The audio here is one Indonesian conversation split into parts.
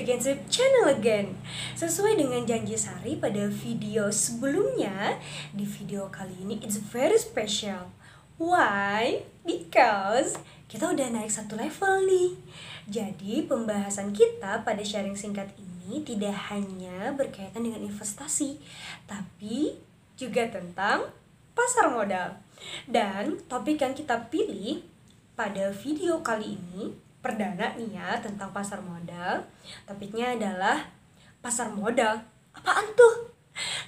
Gensip Channel again. Sesuai dengan janji Sari pada video sebelumnya, di video kali ini it's very special. Why? Because kita udah naik satu level nih. Jadi pembahasan kita pada sharing singkat ini tidak hanya berkaitan dengan investasi, tapi juga tentang pasar modal. Dan topik yang kita pilih pada video kali ini perdana nih ya tentang pasar modal. Topiknya adalah pasar modal. Apaan tuh?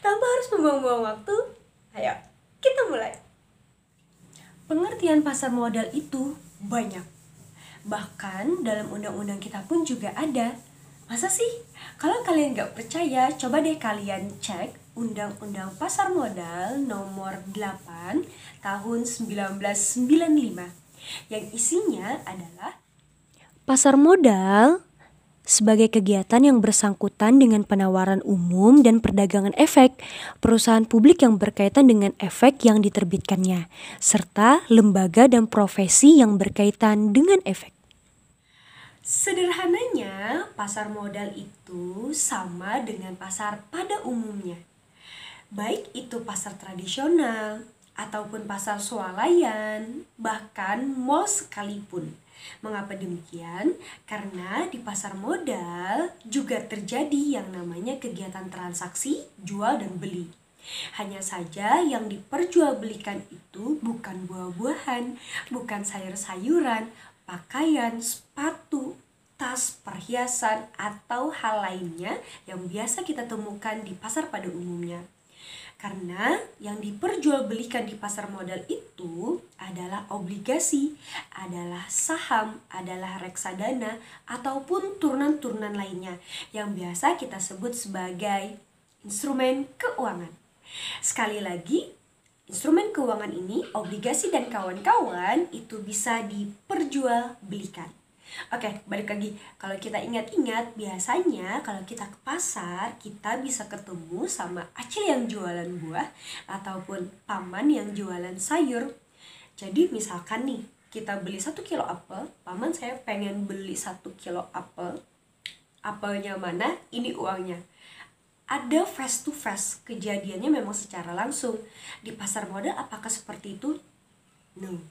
Tanpa harus membuang-buang waktu, ayo kita mulai. Pengertian pasar modal itu banyak. Bahkan dalam undang-undang kita pun juga ada. Masa sih? Kalau kalian gak percaya, coba deh kalian cek Undang-Undang Pasar Modal nomor 8 tahun 1995 yang isinya adalah pasar modal sebagai kegiatan yang bersangkutan dengan penawaran umum dan perdagangan efek, perusahaan publik yang berkaitan dengan efek yang diterbitkannya, serta lembaga dan profesi yang berkaitan dengan efek. Sederhananya, pasar modal itu sama dengan pasar pada umumnya. Baik itu pasar tradisional, ataupun pasar swalayan, bahkan mal sekalipun. Mengapa demikian? Karena di pasar modal juga terjadi yang namanya kegiatan transaksi jual dan beli. Hanya saja yang diperjualbelikan itu bukan buah-buahan, bukan sayur-sayuran, pakaian, sepatu, tas, perhiasan, atau hal lainnya yang biasa kita temukan di pasar pada umumnya. Karena yang diperjualbelikan di pasar modal itu adalah obligasi, adalah saham, adalah reksadana, ataupun turunan-turunan lainnya yang biasa kita sebut sebagai instrumen keuangan. Sekali lagi, instrumen keuangan ini, obligasi dan kawan-kawan itu bisa diperjualbelikan. Oke, balik lagi. Kalau kita ingat-ingat, biasanya kalau kita ke pasar, kita bisa ketemu sama acil yang jualan buah ataupun paman yang jualan sayur. Jadi misalkan nih, kita beli 1 kilo apel, paman saya pengen beli 1 kilo apel. Apelnya mana? Ini uangnya. Ada face to face, kejadiannya memang secara langsung. Di pasar modal apakah seperti itu? No.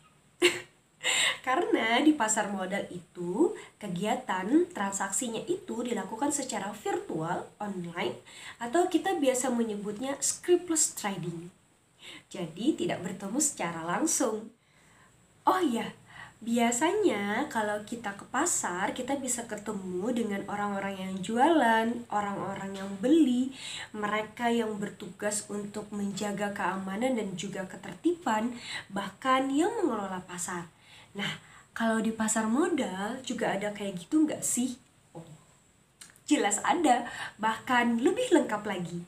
Karena di pasar modal itu kegiatan transaksinya itu dilakukan secara virtual, online, atau kita biasa menyebutnya scriptless trading. Jadi tidak bertemu secara langsung. Oh iya, biasanya kalau kita ke pasar kita bisa ketemu dengan orang-orang yang jualan, orang-orang yang beli, mereka yang bertugas untuk menjaga keamanan dan juga ketertiban, bahkan yang mengelola pasar. Nah, kalau di pasar modal juga ada kayak gitu nggak sih? Oh, jelas ada, bahkan lebih lengkap lagi.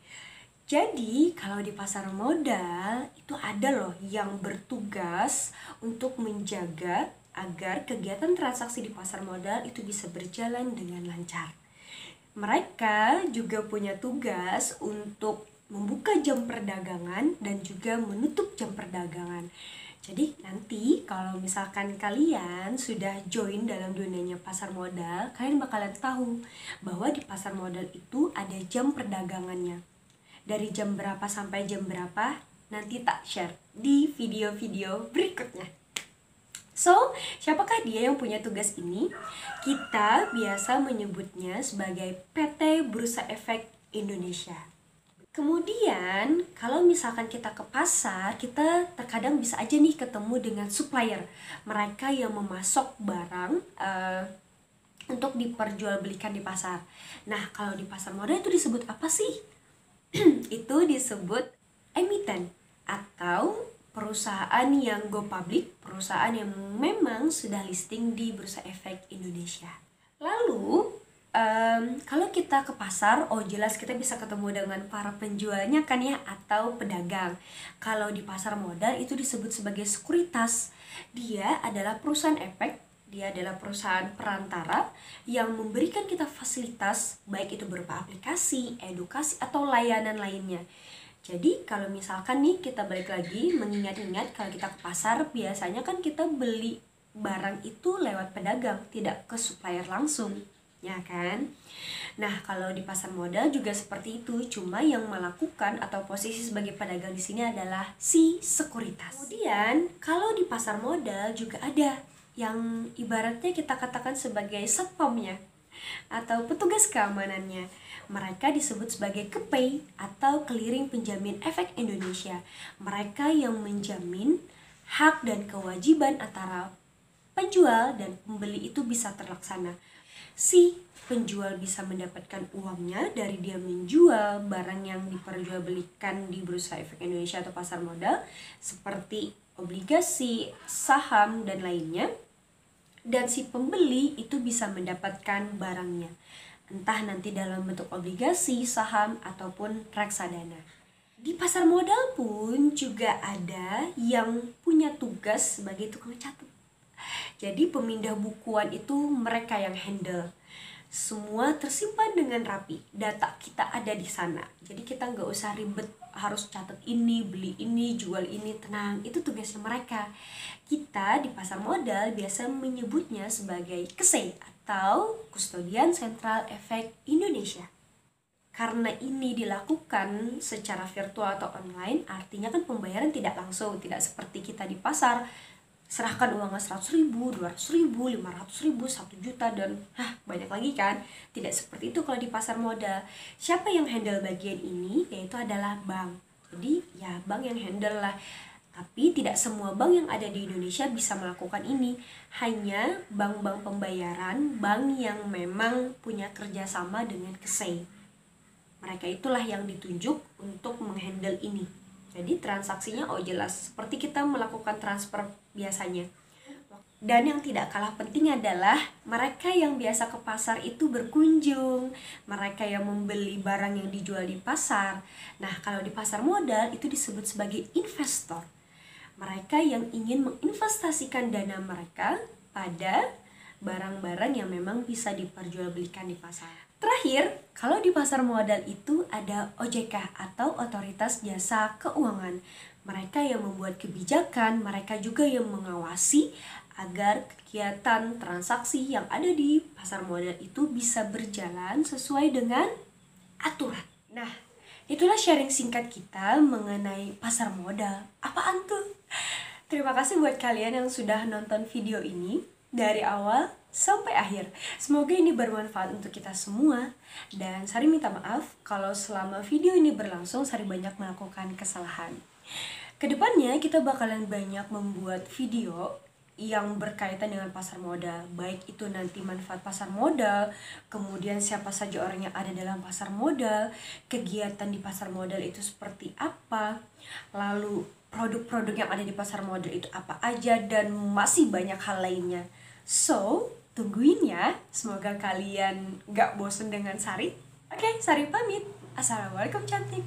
Jadi, kalau di pasar modal itu ada loh yang bertugas untuk menjaga agar kegiatan transaksi di pasar modal itu bisa berjalan dengan lancar. Mereka juga punya tugas untuk membuka jam perdagangan dan juga menutup jam perdagangan. Jadi nanti kalau misalkan kalian sudah join dalam dunianya pasar modal, kalian bakalan tahu bahwa di pasar modal itu ada jam perdagangannya. Dari jam berapa sampai jam berapa, nanti tak share di video-video berikutnya. So, siapakah dia yang punya tugas ini? Kita biasa menyebutnya sebagai PT Bursa Efek Indonesia. Kemudian, kalau misalkan kita ke pasar, kita terkadang bisa aja nih ketemu dengan supplier. Mereka yang memasok barang untuk diperjualbelikan di pasar. Nah, kalau di pasar modal itu disebut apa sih? Itu disebut emiten atau perusahaan yang go public, perusahaan yang memang sudah listing di Bursa Efek Indonesia. Lalu, kalau kita ke pasar, oh jelas kita bisa ketemu dengan para penjualnya kan ya, atau pedagang. Kalau di pasar modal itu disebut sebagai sekuritas. Dia adalah perusahaan efek, dia adalah perusahaan perantara yang memberikan kita fasilitas, baik itu berupa aplikasi, edukasi, atau layanan lainnya. Jadi kalau misalkan nih kita balik lagi mengingat-ingat, kalau kita ke pasar biasanya kan kita beli barang itu lewat pedagang, tidak ke supplier langsung. ya kan? Nah, kalau di pasar modal juga seperti itu, cuma yang melakukan atau posisi sebagai pedagang di sini adalah si sekuritas. Kemudian, kalau di pasar modal juga ada yang ibaratnya kita katakan sebagai satpamnya atau petugas keamanannya. Mereka disebut sebagai KPEI atau Clearing Penjamin Efek Indonesia. Mereka yang menjamin hak dan kewajiban antara penjual dan pembeli itu bisa terlaksana. Si penjual bisa mendapatkan uangnya dari dia menjual barang yang diperjualbelikan di Bursa Efek Indonesia atau pasar modal seperti obligasi, saham, dan lainnya. Dan si pembeli itu bisa mendapatkan barangnya, entah nanti dalam bentuk obligasi, saham, ataupun reksadana. Di pasar modal pun juga ada yang punya tugas sebagai tukang catat. Jadi pemindah bukuan itu mereka yang handle. Semua tersimpan dengan rapi, data kita ada di sana. Jadi kita nggak usah ribet harus catat ini, beli ini, jual ini, tenang, itu tugasnya mereka. Kita di pasar modal biasa menyebutnya sebagai KSE atau Kustodian Sentral Efek Indonesia. Karena ini dilakukan secara virtual atau online, artinya kan pembayaran tidak langsung, tidak seperti kita di pasar. Serahkan uangnya 100.000, 200.000, 500.000, 1 juta, dan banyak lagi kan. Tidak seperti itu kalau di pasar modal. Siapa yang handle bagian ini? Yaitu adalah bank. Jadi ya bank yang handle lah. Tapi tidak semua bank yang ada di Indonesia bisa melakukan ini. Hanya bank-bank pembayaran, bank yang memang punya kerjasama dengan KSE. Mereka itulah yang ditunjuk untuk menghandle ini. Jadi transaksinya jelas, seperti kita melakukan transfer biasanya. Dan yang tidak kalah penting adalah mereka yang biasa ke pasar itu berkunjung, mereka yang membeli barang yang dijual di pasar. Nah, kalau di pasar modal itu disebut sebagai investor. Mereka yang ingin menginvestasikan dana mereka pada barang-barang yang memang bisa diperjualbelikan di pasar. Terakhir, kalau di pasar modal itu ada OJK atau Otoritas Jasa Keuangan. Mereka yang membuat kebijakan, mereka juga yang mengawasi agar kegiatan transaksi yang ada di pasar modal itu bisa berjalan sesuai dengan aturan. Nah, itulah sharing singkat kita mengenai pasar modal. Apaan tuh? Terima kasih buat kalian yang sudah nonton video ini dari awal sampai akhir. Semoga ini bermanfaat untuk kita semua. Dan Sari minta maaf kalau selama video ini berlangsung Sari banyak melakukan kesalahan. Kedepannya kita bakalan banyak membuat video yang berkaitan dengan pasar modal, baik itu nanti manfaat pasar modal, kemudian siapa saja orang yang ada dalam pasar modal, kegiatan di pasar modal itu seperti apa, lalu produk-produk yang ada di pasar modal itu apa aja, dan masih banyak hal lainnya. So, tungguin ya, semoga kalian gak bosen dengan Sari. Oke, Sari pamit. Assalamualaikum cantik.